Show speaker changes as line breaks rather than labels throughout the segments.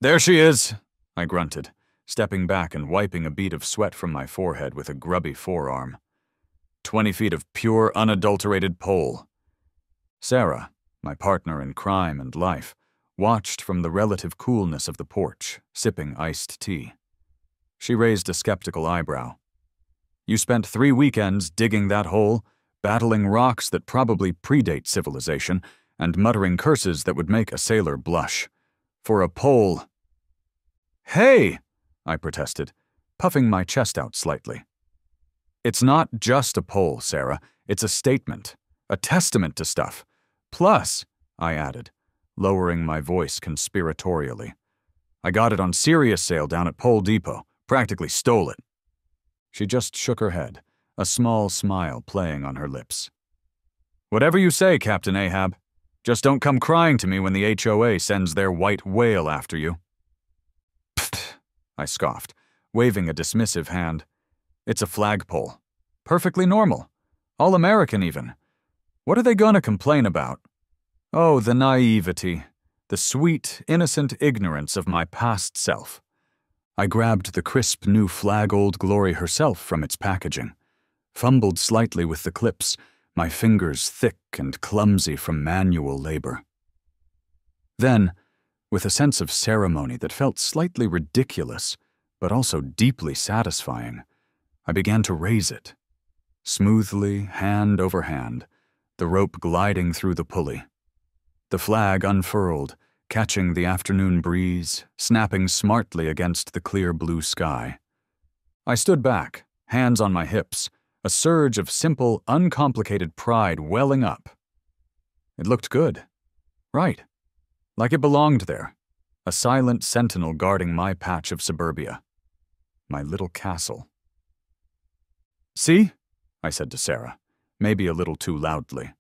There she is, I grunted, stepping back and wiping a bead of sweat from my forehead with a grubby forearm. 20 feet of pure, unadulterated pole. Sarah, my partner in crime and life, watched from the relative coolness of the porch, sipping iced tea. She raised a skeptical eyebrow. You spent 3 weekends digging that hole, battling rocks that probably predate civilization, and muttering curses that would make a sailor blush. For a pole. Hey, I protested, puffing my chest out slightly. It's not just a pole, Sarah. It's a statement, a testament to stuff. Plus, I added, lowering my voice conspiratorially, I got it on serious sale down at Pole Depot. Practically stole it. She just shook her head, a small smile playing on her lips. Whatever you say, Captain Ahab. Just don't come crying to me when the HOA sends their white whale after you. Pfft, I scoffed, waving a dismissive hand. It's a flagpole. Perfectly normal. All American, even. What are they gonna complain about? Oh, the naivety. The sweet, innocent ignorance of my past self. I grabbed the crisp new flag Old Glory herself from its packaging, fumbled slightly with the clips, my fingers thick and clumsy from manual labor. Then, with a sense of ceremony that felt slightly ridiculous, but also deeply satisfying, I began to raise it. Smoothly, hand over hand, the rope gliding through the pulley. The flag unfurled, catching the afternoon breeze, snapping smartly against the clear blue sky. I stood back, hands on my hips, a surge of simple, uncomplicated pride welling up. It looked good. Right. Like it belonged there. A silent sentinel guarding my patch of suburbia. My little castle. See? I said to Sarah, maybe a little too loudly.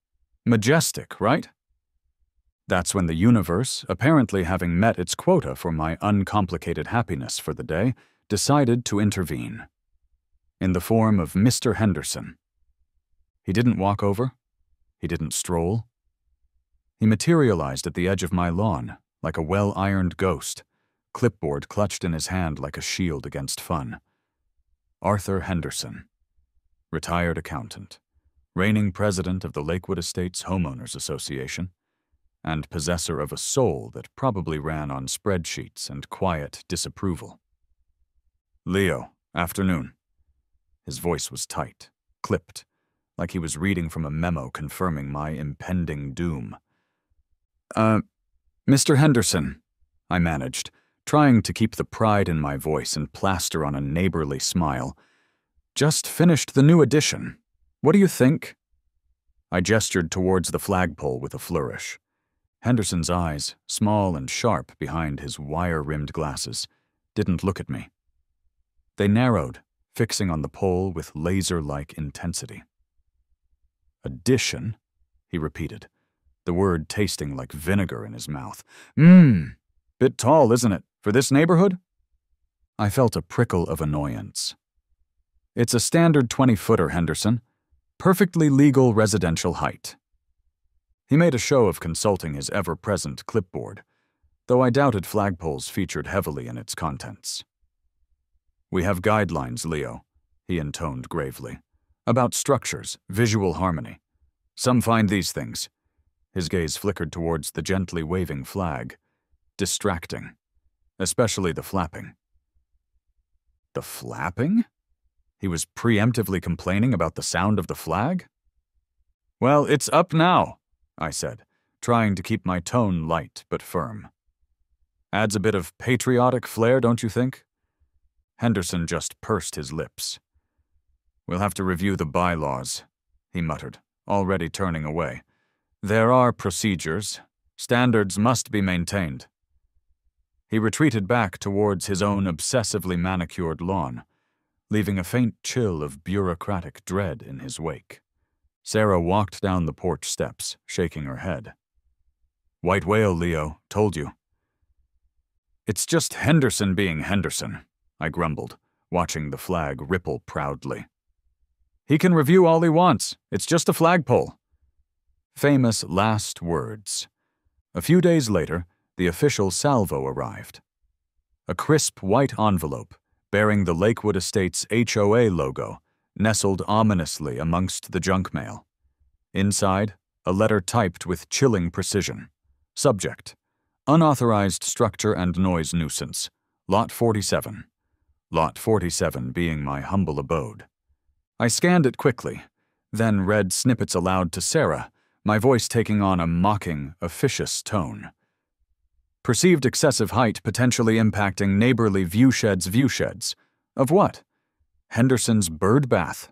Majestic, right? That's when the universe, apparently having met its quota for my uncomplicated happiness for the day, decided to intervene. In the form of Mr. Henderson. He didn't walk over. He didn't stroll. He materialized at the edge of my lawn, like a well-ironed ghost, clipboard clutched in his hand like a shield against fun. Arthur Henderson. Retired accountant, reigning president of the Lakewood Estates Homeowners Association, and possessor of a soul that probably ran on spreadsheets and quiet disapproval. Leo, afternoon. His voice was tight, clipped, like he was reading from a memo confirming my impending doom. Mr. Henderson, I managed, trying to keep the pride in my voice and plaster on a neighborly smile. Just finished the new edition. What do you think? I gestured towards the flagpole with a flourish. Henderson's eyes, small and sharp behind his wire-rimmed glasses, didn't look at me. They narrowed, fixing on the pole with laser-like intensity. Addition, he repeated, the word tasting like vinegar in his mouth. Bit tall, isn't it, for this neighborhood? I felt a prickle of annoyance. It's a standard 20-footer, Henderson. Perfectly legal residential height. He made a show of consulting his ever-present clipboard, though I doubted flagpoles featured heavily in its contents. We have guidelines, Leo, he intoned gravely, about structures, visual harmony. Some find these things. His gaze flickered towards the gently waving flag. Distracting. Especially the flapping. The flapping? He was preemptively complaining about the sound of the flag? Well, it's up now, I said, trying to keep my tone light but firm. Adds a bit of patriotic flair, don't you think? Henderson just pursed his lips. We'll have to review the bylaws, he muttered, already turning away. There are procedures. Standards must be maintained. He retreated back towards his own obsessively manicured lawn, leaving a faint chill of bureaucratic dread in his wake. Sarah walked down the porch steps, shaking her head. White whale, Leo, told you. It's just Henderson being Henderson, I grumbled, watching the flag ripple proudly. He can review all he wants. It's just a flagpole. Famous last words. A few days later, the official salvo arrived. A crisp white envelope, bearing the Lakewood Estates HOA logo, nestled ominously amongst the junk mail. Inside, a letter typed with chilling precision. Subject: Unauthorized structure and noise nuisance. Lot 47. Lot 47 being my humble abode. I scanned it quickly, then read snippets aloud to Sarah, my voice taking on a mocking, officious tone. Perceived excessive height potentially impacting neighborly viewsheds. Of what? Henderson's bird bath.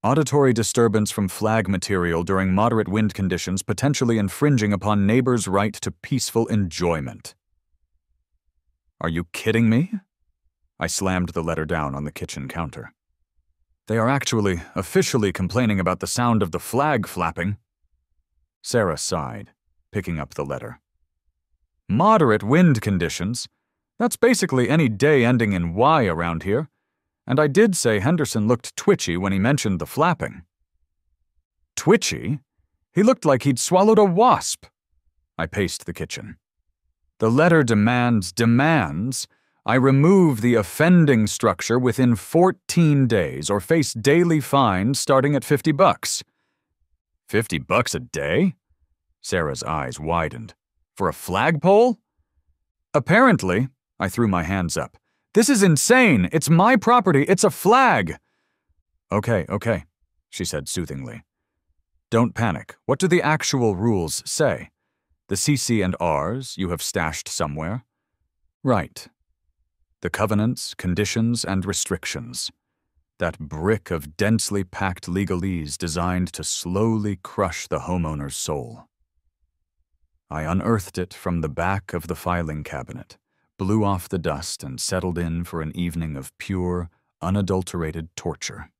Auditory disturbance from flag material during moderate wind conditions potentially infringing upon neighbors' right to peaceful enjoyment. Are you kidding me? I slammed the letter down on the kitchen counter. They are actually, officially complaining about the sound of the flag flapping. Sarah sighed, picking up the letter. Moderate wind conditions? That's basically any day ending in Y around here. And I did say Henderson looked twitchy when he mentioned the flapping. Twitchy? He looked like he'd swallowed a wasp. I paced the kitchen. The letter demands I remove the offending structure within 14 days or face daily fines starting at $50. $50 a day? Sarah's eyes widened. For a flagpole? Apparently, I threw my hands up. This is insane! It's my property! It's a flag! Okay, she said soothingly. Don't panic. What do the actual rules say? The CC and Rs you have stashed somewhere? Right. The covenants, conditions, and restrictions. That brick of densely packed legalese designed to slowly crush the homeowner's soul. I unearthed it from the back of the filing cabinet, blew off the dust, and settled in for an evening of pure, unadulterated torture.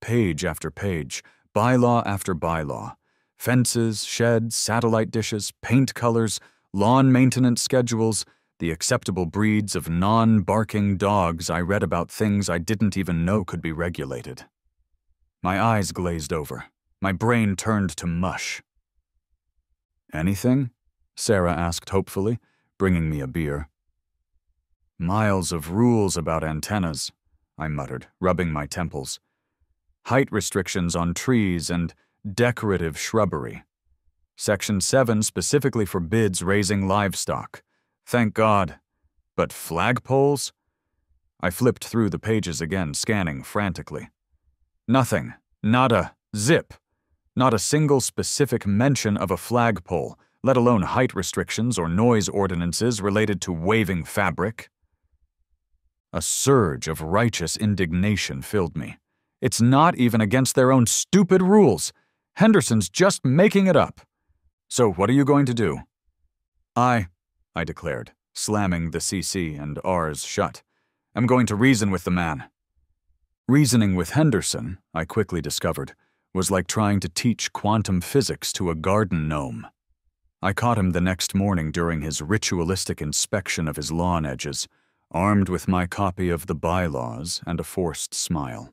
Page after page, bylaw after bylaw, fences, sheds, satellite dishes, paint colors, lawn maintenance schedules, the acceptable breeds of non-barking dogs. I read about things I didn't even know could be regulated. My eyes glazed over. My brain turned to mush. Anything? Sarah asked hopefully, bringing me a beer. Miles of rules about antennas, I muttered, rubbing my temples. Height restrictions on trees and decorative shrubbery. Section 7 specifically forbids raising livestock. Thank God. But flagpoles? I flipped through the pages again, scanning frantically. Nothing. Nada. Zip. Not a single specific mention of a flagpole, let alone height restrictions or noise ordinances related to waving fabric. A surge of righteous indignation filled me. It's not even against their own stupid rules. Henderson's just making it up. So what are you going to do? I declared, slamming the CC and Rs shut. I'm going to reason with the man. Reasoning with Henderson, I quickly discovered, was like trying to teach quantum physics to a garden gnome. I caught him the next morning during his ritualistic inspection of his lawn edges, armed with my copy of the bylaws and a forced smile.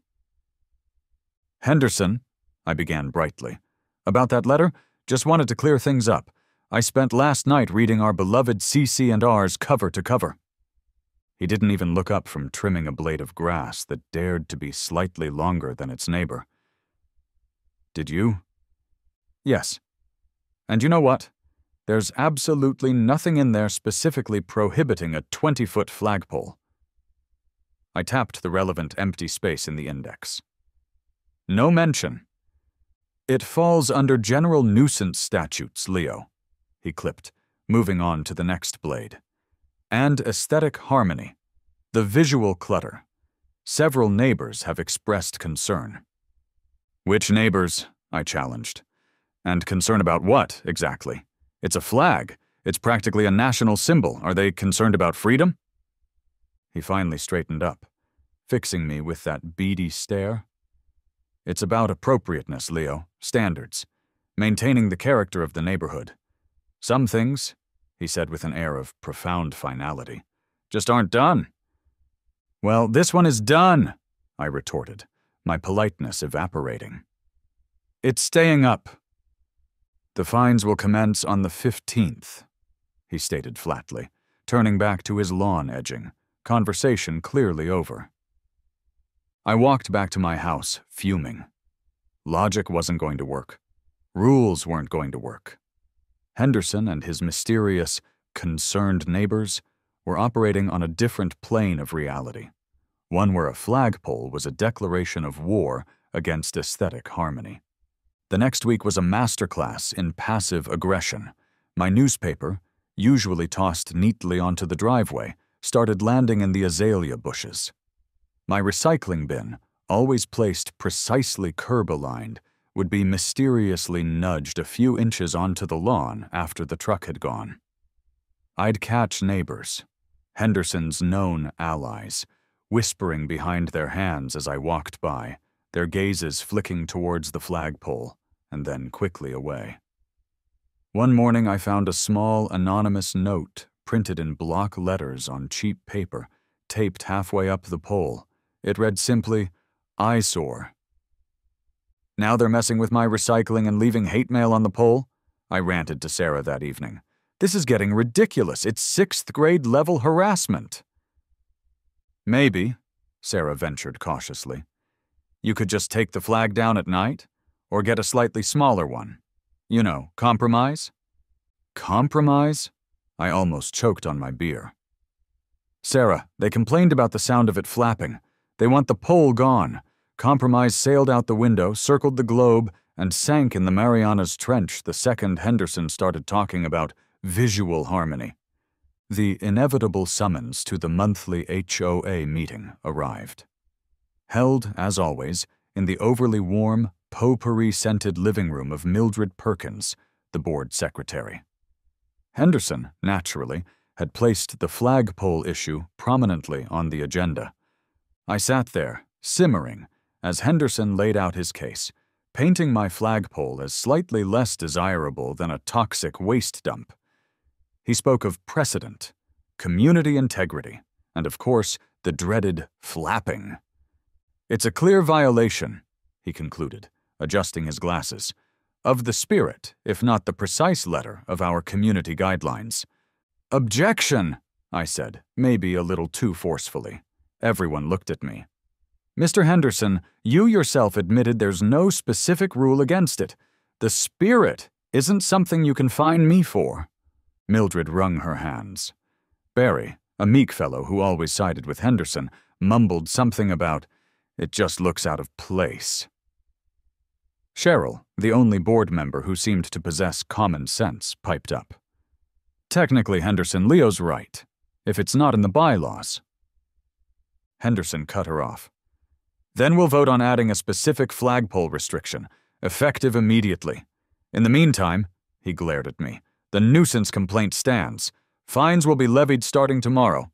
Henderson, I began brightly. About that letter, just wanted to clear things up. I spent last night reading our beloved CC and Rs cover to cover. He didn't even look up from trimming a blade of grass that dared to be slightly longer than its neighbor. Did you? Yes. And you know what? There's absolutely nothing in there specifically prohibiting a 20-foot flagpole. I tapped the relevant empty space in the index. No mention. It falls under general nuisance statutes, Leo, he clipped, moving on to the next blade. And aesthetic harmony. The visual clutter. Several neighbors have expressed concern. Which neighbors? I challenged. And concern about what, exactly? It's a flag. It's practically a national symbol. Are they concerned about freedom? He finally straightened up, fixing me with that beady stare. It's about appropriateness, Leo. Standards. Maintaining the character of the neighborhood. Some things, he said with an air of profound finality, just aren't done. Well, this one is done, I retorted, my politeness evaporating. It's staying up. The fines will commence on the 15th, he stated flatly, turning back to his lawn edging, conversation clearly over. I walked back to my house, fuming. Logic wasn't going to work. Rules weren't going to work. Henderson and his mysterious, concerned neighbors were operating on a different plane of reality, one where a flagpole was a declaration of war against aesthetic harmony. The next week was a masterclass in passive aggression. My newspaper, usually tossed neatly onto the driveway, started landing in the azalea bushes. My recycling bin, always placed precisely curb-aligned, would be mysteriously nudged a few inches onto the lawn after the truck had gone. I'd catch neighbors, Henderson's known allies, whispering behind their hands as I walked by, their gazes flicking towards the flagpole and then quickly away. One morning I found a small, anonymous note printed in block letters on cheap paper, taped halfway up the pole. It read simply, "Eyesore." "Now they're messing with my recycling and leaving hate mail on the pole?" I ranted to Sarah that evening. "This is getting ridiculous. It's 6th grade level harassment." "Maybe," Sarah ventured cautiously. "You could just take the flag down at night, or get a slightly smaller one. You know, compromise?" "Compromise?" I almost choked on my beer. "Sarah, they complained about the sound of it flapping. They want the pole gone." Compromise sailed out the window, circled the globe, and sank in the Marianas Trench the second Henderson started talking about visual harmony. The inevitable summons to the monthly HOA meeting arrived. Held, as always, in the overly warm, potpourri-scented living room of Mildred Perkins, the board secretary. Henderson, naturally, had placed the flagpole issue prominently on the agenda. I sat there, simmering, as Henderson laid out his case, painting my flagpole as slightly less desirable than a toxic waste dump. He spoke of precedent, community integrity, and of course, the dreaded flapping. "It's a clear violation," he concluded, adjusting his glasses, "of the spirit, if not the precise letter, of our community guidelines." "Objection!" I said, maybe a little too forcefully. Everyone looked at me. "Mr. Henderson, you yourself admitted there's no specific rule against it. The spirit isn't something you can fine me for." Mildred wrung her hands. Barry, a meek fellow who always sided with Henderson, mumbled something about, "It just looks out of place." Cheryl, the only board member who seemed to possess common sense, piped up. "Technically, Henderson, Leo's right. If it's not in the bylaws." Henderson cut her off. "Then we'll vote on adding a specific flagpole restriction, effective immediately. In the meantime," he glared at me, "the nuisance complaint stands. Fines will be levied starting tomorrow."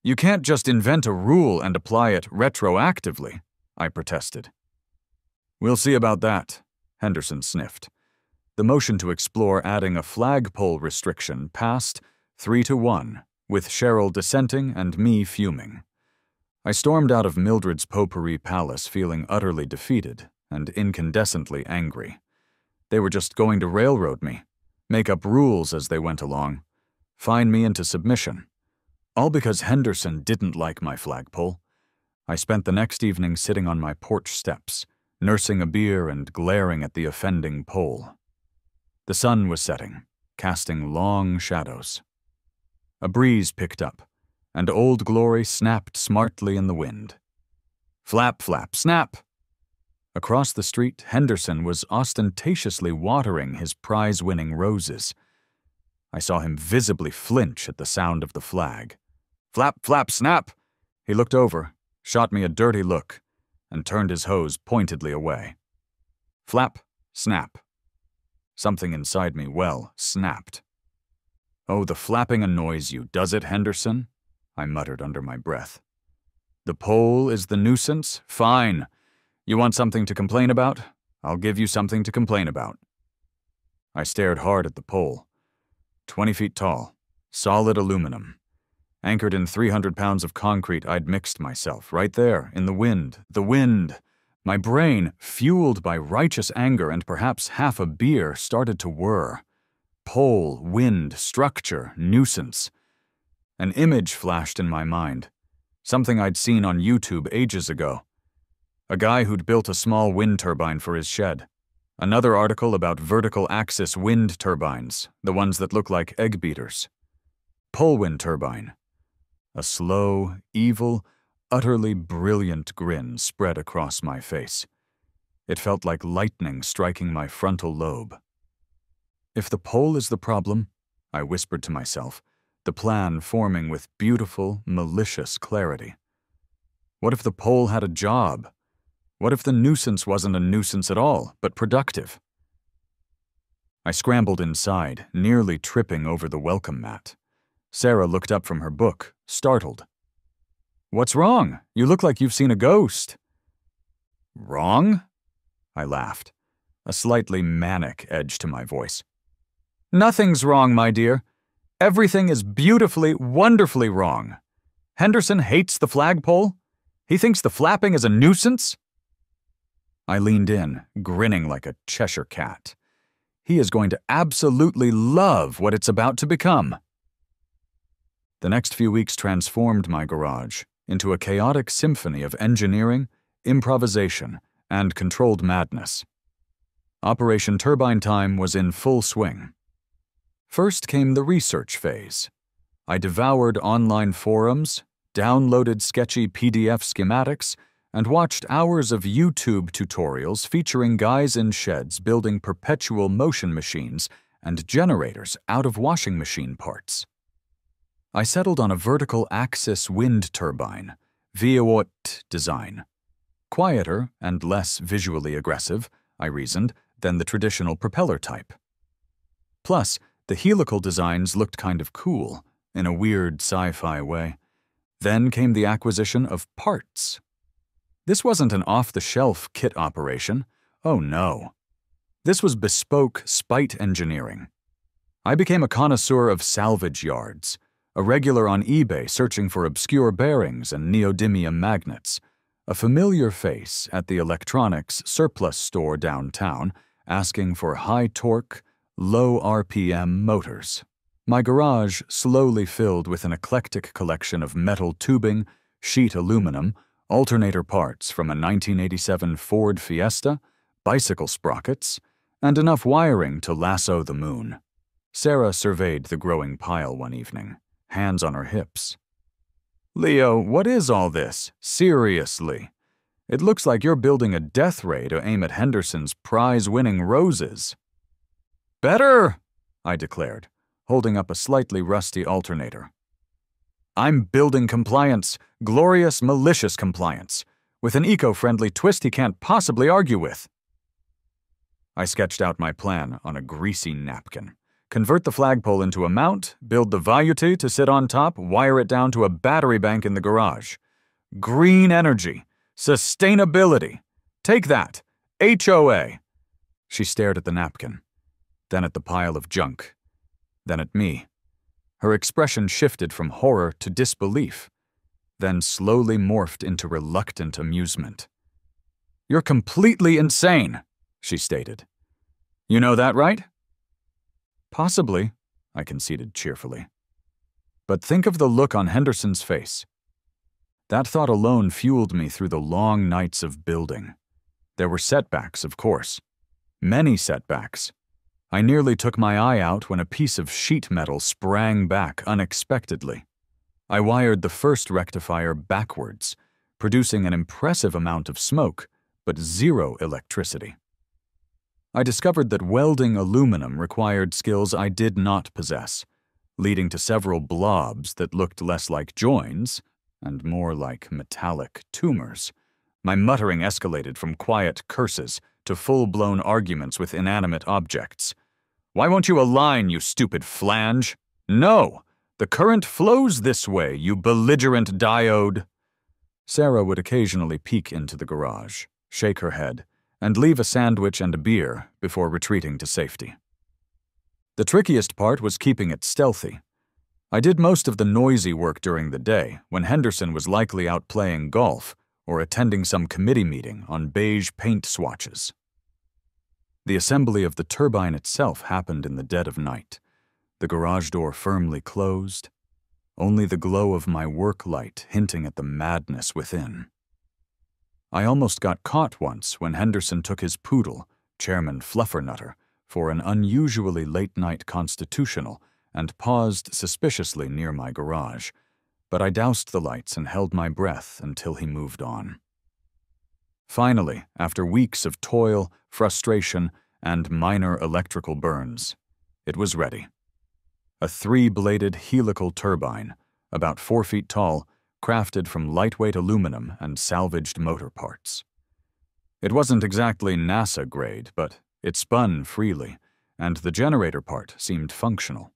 "You can't just invent a rule and apply it retroactively," I protested. "We'll see about that," Henderson sniffed. The motion to explore adding a flagpole restriction passed 3-1, with Cheryl dissenting and me fuming. I stormed out of Mildred's potpourri palace feeling utterly defeated and incandescently angry. They were just going to railroad me, make up rules as they went along, fine me into submission. All because Henderson didn't like my flagpole. I spent the next evening sitting on my porch steps, nursing a beer and glaring at the offending pole. The sun was setting, casting long shadows. A breeze picked up, and Old Glory snapped smartly in the wind. Flap, flap, snap! Across the street, Henderson was ostentatiously watering his prize-winning roses. I saw him visibly flinch at the sound of the flag. Flap, flap, snap! He looked over, shot me a dirty look, and turned his hose pointedly away. Flap, snap. Something inside me, snapped. "Oh, the flapping annoys you, does it, Henderson?" I muttered under my breath. "The pole is the nuisance? Fine. You want something to complain about? I'll give you something to complain about." I stared hard at the pole. 20 feet tall, solid aluminum. Anchored in 300 pounds of concrete I'd mixed myself, right there, in the wind. The wind! My brain, fueled by righteous anger and perhaps half a beer, started to whir. Pole, wind, structure, nuisance. An image flashed in my mind, something I'd seen on YouTube ages ago. A guy who'd built a small wind turbine for his shed. Another article about vertical axis wind turbines, the ones that look like egg beaters. Pole wind turbine. A slow, evil, utterly brilliant grin spread across my face. It felt like lightning striking my frontal lobe. If the pole is the problem, I whispered to myself, the plan forming with beautiful, malicious clarity. What if the pole had a job? What if the nuisance wasn't a nuisance at all, but productive? I scrambled inside, nearly tripping over the welcome mat. Sarah looked up from her book, startled. "What's wrong? You look like you've seen a ghost." "Wrong?" I laughed, a slightly manic edge to my voice. "Nothing's wrong, my dear. Everything is beautifully, wonderfully wrong. Henderson hates the flagpole. He thinks the flapping is a nuisance." I leaned in, grinning like a Cheshire cat. He is going to absolutely love what it's about to become. The next few weeks transformed my garage into a chaotic symphony of engineering, improvisation, and controlled madness. Operation Turbine Time was in full swing. First came the research phase. I devoured online forums, downloaded sketchy PDF schematics, and watched hours of YouTube tutorials featuring guys in sheds building perpetual motion machines and generators out of washing machine parts. I settled on a vertical axis wind turbine, VOT design. Quieter and less visually aggressive, I reasoned, than the traditional propeller type. Plus, the helical designs looked kind of cool, in a weird sci-fi way. Then came the acquisition of parts. This wasn't an off-the-shelf kit operation. Oh no. This was bespoke spite engineering. I became a connoisseur of salvage yards, a regular on eBay searching for obscure bearings and neodymium magnets, a familiar face at the electronics surplus store downtown asking for high-torque, low RPM motors. My garage slowly filled with an eclectic collection of metal tubing, sheet aluminum, alternator parts from a 1987 Ford Fiesta, bicycle sprockets, and enough wiring to lasso the moon. Sarah surveyed the growing pile one evening, hands on her hips. "Leo, what is all this? Seriously. It looks like you're building a death ray to aim at Henderson's prize-winning roses." "Better," I declared, holding up a slightly rusty alternator. "I'm building compliance, glorious, malicious compliance, with an eco-friendly twist he can't possibly argue with." I sketched out my plan on a greasy napkin. Convert the flagpole into a mount, build the vaiute to sit on top, wire it down to a battery bank in the garage. Green energy. Sustainability. Take that. HOA. She stared at the napkin, then at the pile of junk, then at me. Her expression shifted from horror to disbelief, then slowly morphed into reluctant amusement. "You're completely insane," she stated. "You know that, right?" "Possibly," I conceded cheerfully. "But think of the look on Henderson's face." That thought alone fueled me through the long nights of building. There were setbacks, of course. Many setbacks. I nearly took my eye out when a piece of sheet metal sprang back unexpectedly. I wired the first rectifier backwards, producing an impressive amount of smoke, but zero electricity. I discovered that welding aluminum required skills I did not possess, leading to several blobs that looked less like joins and more like metallic tumors. My muttering escalated from quiet curses to full-blown arguments with inanimate objects. "Why won't you align, you stupid flange? No! The current flows this way, you belligerent diode!" Sarah would occasionally peek into the garage, shake her head, and leave a sandwich and a beer before retreating to safety. The trickiest part was keeping it stealthy. I did most of the noisy work during the day, when Henderson was likely out playing golf or attending some committee meeting on beige paint swatches. The assembly of the turbine itself happened in the dead of night, the garage door firmly closed, only the glow of my work light hinting at the madness within. I almost got caught once when Henderson took his poodle, Chairman Fluffernutter, for an unusually late-night constitutional and paused suspiciously near my garage, but I doused the lights and held my breath until he moved on. Finally, after weeks of toil, frustration, and minor electrical burns, it was ready. A 3-bladed helical turbine, about 4 feet tall, crafted from lightweight aluminum and salvaged motor parts. It wasn't exactly NASA-grade, but it spun freely, and the generator part seemed functional.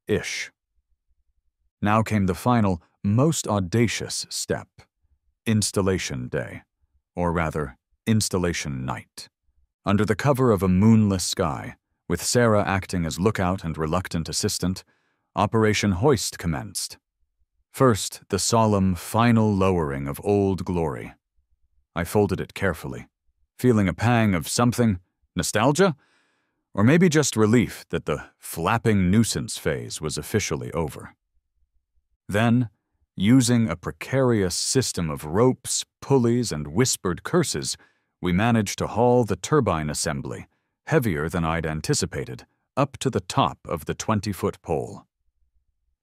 Ish. Now came the final, most audacious step: installation day, or rather, installation night. Under the cover of a moonless sky, with Sarah acting as lookout and reluctant assistant, Operation Hoist commenced. First, the solemn, final lowering of Old Glory. I folded it carefully, feeling a pang of something, nostalgia? Or maybe just relief that the flapping nuisance phase was officially over. Then, using a precarious system of ropes, pulleys, and whispered curses, we managed to haul the turbine assembly, heavier than I'd anticipated, up to the top of the 20-foot pole.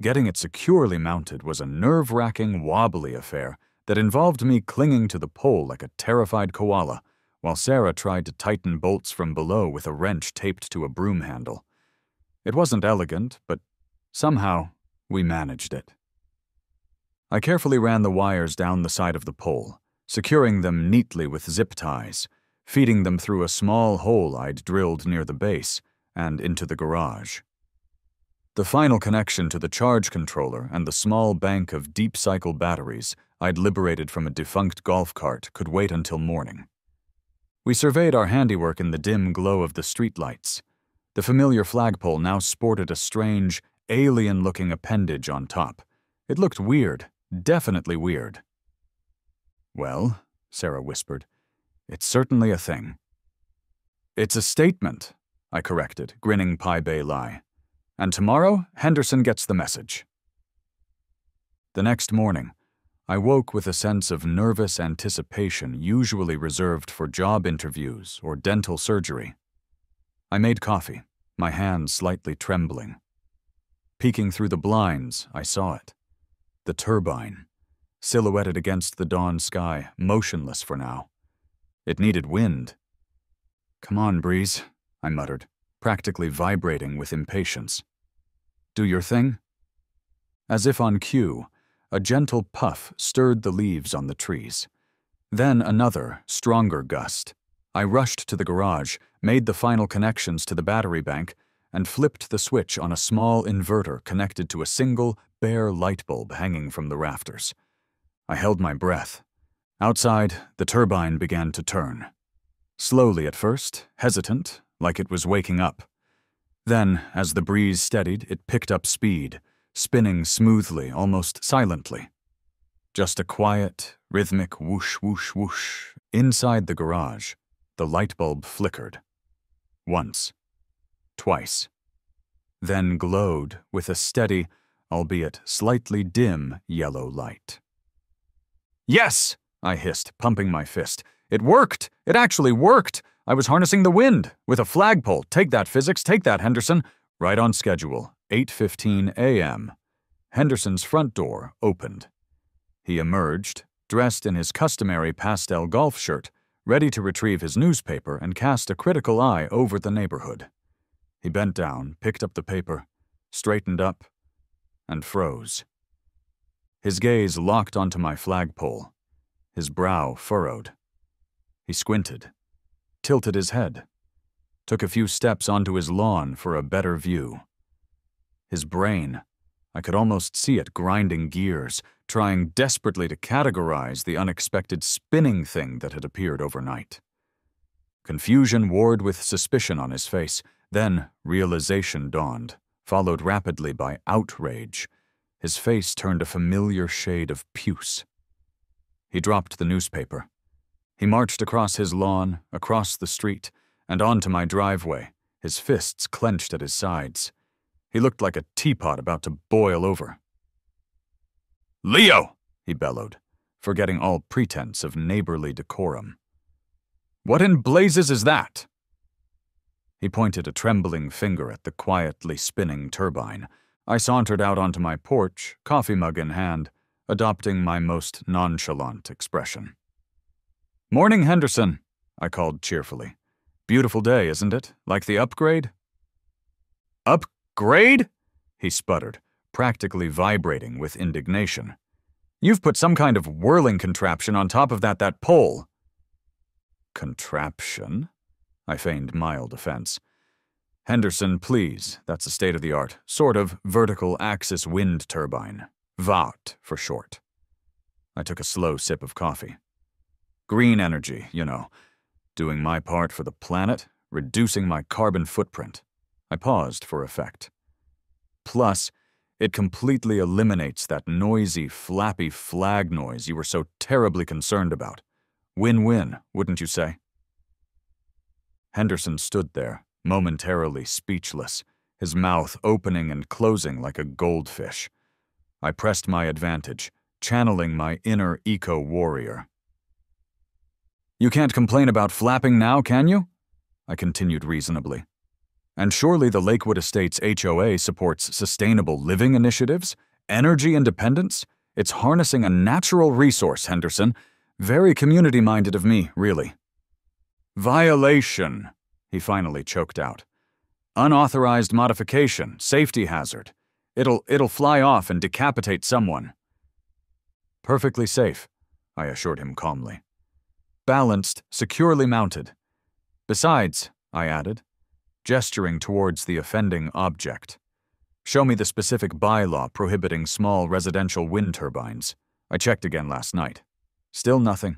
Getting it securely mounted was a nerve-wracking, wobbly affair that involved me clinging to the pole like a terrified koala, while Sarah tried to tighten bolts from below with a wrench taped to a broom handle. It wasn't elegant, but somehow we managed it. I carefully ran the wires down the side of the pole, securing them neatly with zip ties, feeding them through a small hole I'd drilled near the base and into the garage. The final connection to the charge controller and the small bank of deep-cycle batteries I'd liberated from a defunct golf cart could wait until morning. We surveyed our handiwork in the dim glow of the streetlights. The familiar flagpole now sported a strange, alien-looking appendage on top. It looked weird, definitely weird. "Well," Sarah whispered, "it's certainly a thing." "It's a statement," I corrected, grinning Pi Bay lie. "And tomorrow, Henderson gets the message." The next morning, I woke with a sense of nervous anticipation usually reserved for job interviews or dental surgery. I made coffee, my hands slightly trembling. Peeking through the blinds, I saw it. The turbine, silhouetted against the dawn sky, motionless for now. It needed wind. "Come on, Breeze," I muttered, practically vibrating with impatience. "Do your thing." As if on cue, a gentle puff stirred the leaves on the trees. Then another, stronger gust. I rushed to the garage, made the final connections to the battery bank, and flipped the switch on a small inverter connected to a single, bare light bulb hanging from the rafters. I held my breath. Outside, the turbine began to turn. Slowly at first, hesitant, like it was waking up. Then, as the breeze steadied, it picked up speed, spinning smoothly, almost silently. Just a quiet, rhythmic whoosh, whoosh, whoosh. Inside the garage, the light bulb flickered. Once. Twice. Then glowed with a steady, albeit slightly dim, yellow light. "Yes!" I hissed, pumping my fist. "It worked! It actually worked! I was harnessing the wind with a flagpole. Take that, physics. Take that, Henderson." Right on schedule. 8:15 a.m. Henderson's front door opened. He emerged, dressed in his customary pastel golf shirt, ready to retrieve his newspaper and cast a critical eye over the neighborhood. He bent down, picked up the paper, straightened up, and froze. His gaze locked onto my flagpole, his brow furrowed. He squinted, tilted his head, took a few steps onto his lawn for a better view. His brain, I could almost see it grinding gears, trying desperately to categorize the unexpected spinning thing that had appeared overnight. Confusion warred with suspicion on his face, then realization dawned, followed rapidly by outrage. His face turned a familiar shade of puce. He dropped the newspaper. He marched across his lawn, across the street, and onto my driveway, his fists clenched at his sides. He looked like a teapot about to boil over, "Leo!" he bellowed, forgetting all pretense of neighborly decorum. "What in blazes is that?" He pointed a trembling finger at the quietly spinning turbine. I sauntered out onto my porch, coffee mug in hand, adopting my most nonchalant expression. "Morning, Henderson," I called cheerfully. "Beautiful day, isn't it? Like the upgrade?" "Upgrade?" he sputtered, practically vibrating with indignation. "You've put some kind of whirling contraption on top of that pole." "Contraption?" I feigned mild offense. "Henderson, please, that's a state-of-the-art, sort of vertical axis wind turbine. VAT for short." I took a slow sip of coffee. "Green energy, you know. Doing my part for the planet, reducing my carbon footprint." I paused for effect. "Plus, it completely eliminates that noisy, flappy flag noise you were so terribly concerned about. Win-win, wouldn't you say?" Henderson stood there, momentarily speechless, his mouth opening and closing like a goldfish. I pressed my advantage, channeling my inner eco-warrior. "You can't complain about flapping now, can you?" I continued reasonably. "And surely the Lakewood Estates HOA supports sustainable living initiatives, energy independence. It's harnessing a natural resource, Henderson. Very community-minded of me, really." "Violation," he finally choked out. "Unauthorized modification, safety hazard. It'll fly off and decapitate someone." "Perfectly safe," I assured him calmly. "Balanced, securely mounted. Besides," I added, gesturing towards the offending object, "show me the specific bylaw prohibiting small residential wind turbines. I checked again last night. Still nothing."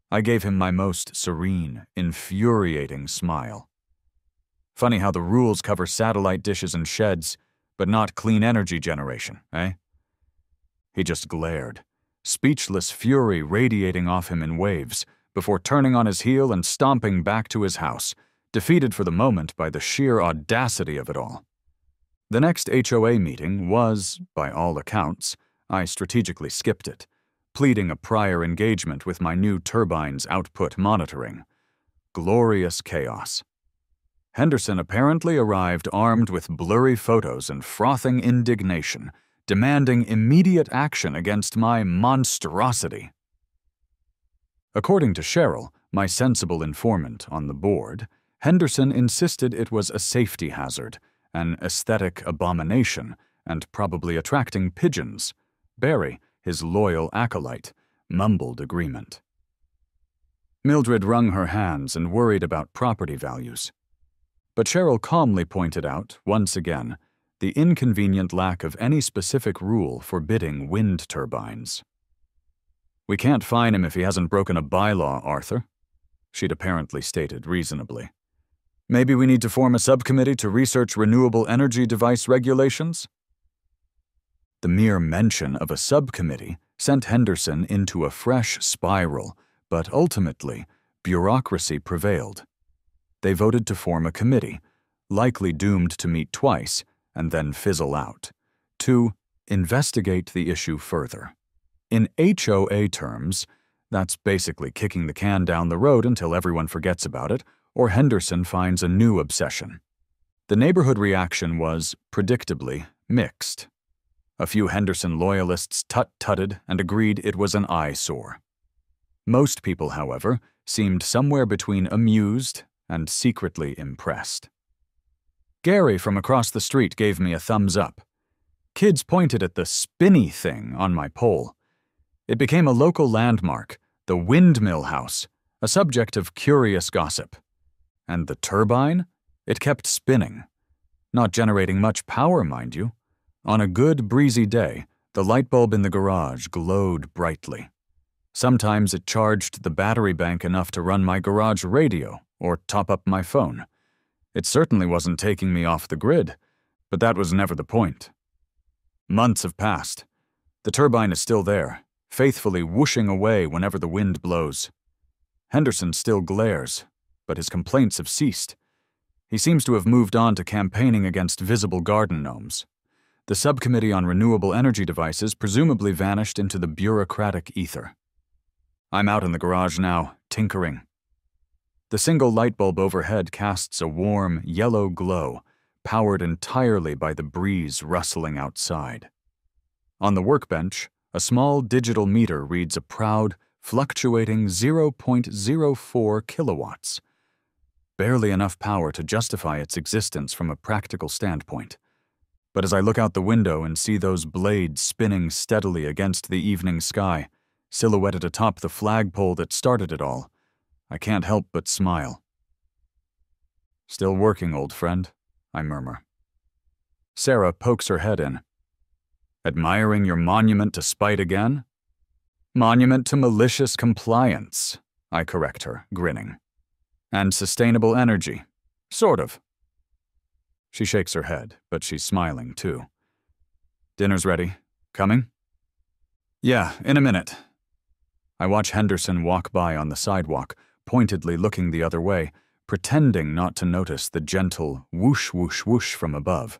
I gave him my most serene, infuriating smile. Funny how the rules cover satellite dishes and sheds, but not clean energy generation, eh? He just glared, speechless fury radiating off him in waves, before turning on his heel and stomping back to his house, defeated for the moment by the sheer audacity of it all. The next HOA meeting was, by all accounts, I strategically skipped it, pleading a prior engagement with my new turbine's output monitoring. Glorious chaos. Henderson apparently arrived armed with blurry photos and frothing indignation, demanding immediate action against my monstrosity. According to Cheryl, my sensible informant on the board, Henderson insisted it was a safety hazard, an aesthetic abomination, and probably attracting pigeons. Barry, his loyal acolyte, mumbled agreement. Mildred wrung her hands and worried about property values. But Cheryl calmly pointed out, once again, the inconvenient lack of any specific rule forbidding wind turbines. "We can't fine him if he hasn't broken a bylaw, Arthur," she'd apparently stated reasonably. "Maybe we need to form a subcommittee to research renewable energy device regulations?" The mere mention of a subcommittee sent Henderson into a fresh spiral, but ultimately, bureaucracy prevailed. They voted to form a committee, likely doomed to meet twice and then fizzle out, to investigate the issue further. In HOA terms, that's basically kicking the can down the road until everyone forgets about it, or Henderson finds a new obsession. The neighborhood reaction was, predictably, mixed. A few Henderson loyalists tut-tutted and agreed it was an eyesore. Most people, however, seemed somewhere between amused and secretly impressed. Gary from across the street gave me a thumbs up. Kids pointed at the spinny thing on my pole. It became a local landmark, the Windmill House, a subject of curious gossip. And the turbine? It kept spinning. Not generating much power, mind you. On a good, breezy day, the light bulb in the garage glowed brightly. Sometimes it charged the battery bank enough to run my garage radio or top up my phone. It certainly wasn't taking me off the grid, but that was never the point. Months have passed. The turbine is still there, faithfully whooshing away whenever the wind blows. Henderson still glares, but his complaints have ceased. He seems to have moved on to campaigning against visible garden gnomes. The subcommittee on renewable energy devices presumably vanished into the bureaucratic ether. I'm out in the garage now, tinkering. The single light bulb overhead casts a warm, yellow glow, powered entirely by the breeze rustling outside. On the workbench, a small digital meter reads a proud, fluctuating 0.04 kilowatts. Barely enough power to justify its existence from a practical standpoint. But as I look out the window and see those blades spinning steadily against the evening sky, silhouetted atop the flagpole that started it all, I can't help but smile. "Still working, old friend," I murmur. Sarah pokes her head in. "Admiring your monument to spite again?" "Monument to malicious compliance," I correct her, grinning. "And sustainable energy. Sort of." She shakes her head, but she's smiling too. "Dinner's ready. Coming?" "Yeah, in a minute." I watch Henderson walk by on the sidewalk, pointedly looking the other way, pretending not to notice the gentle whoosh whoosh whoosh from above.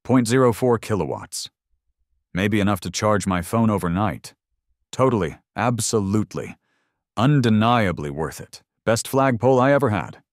0.04 kilowatts. Maybe enough to charge my phone overnight. Totally, absolutely, undeniably worth it. Best flagpole I ever had.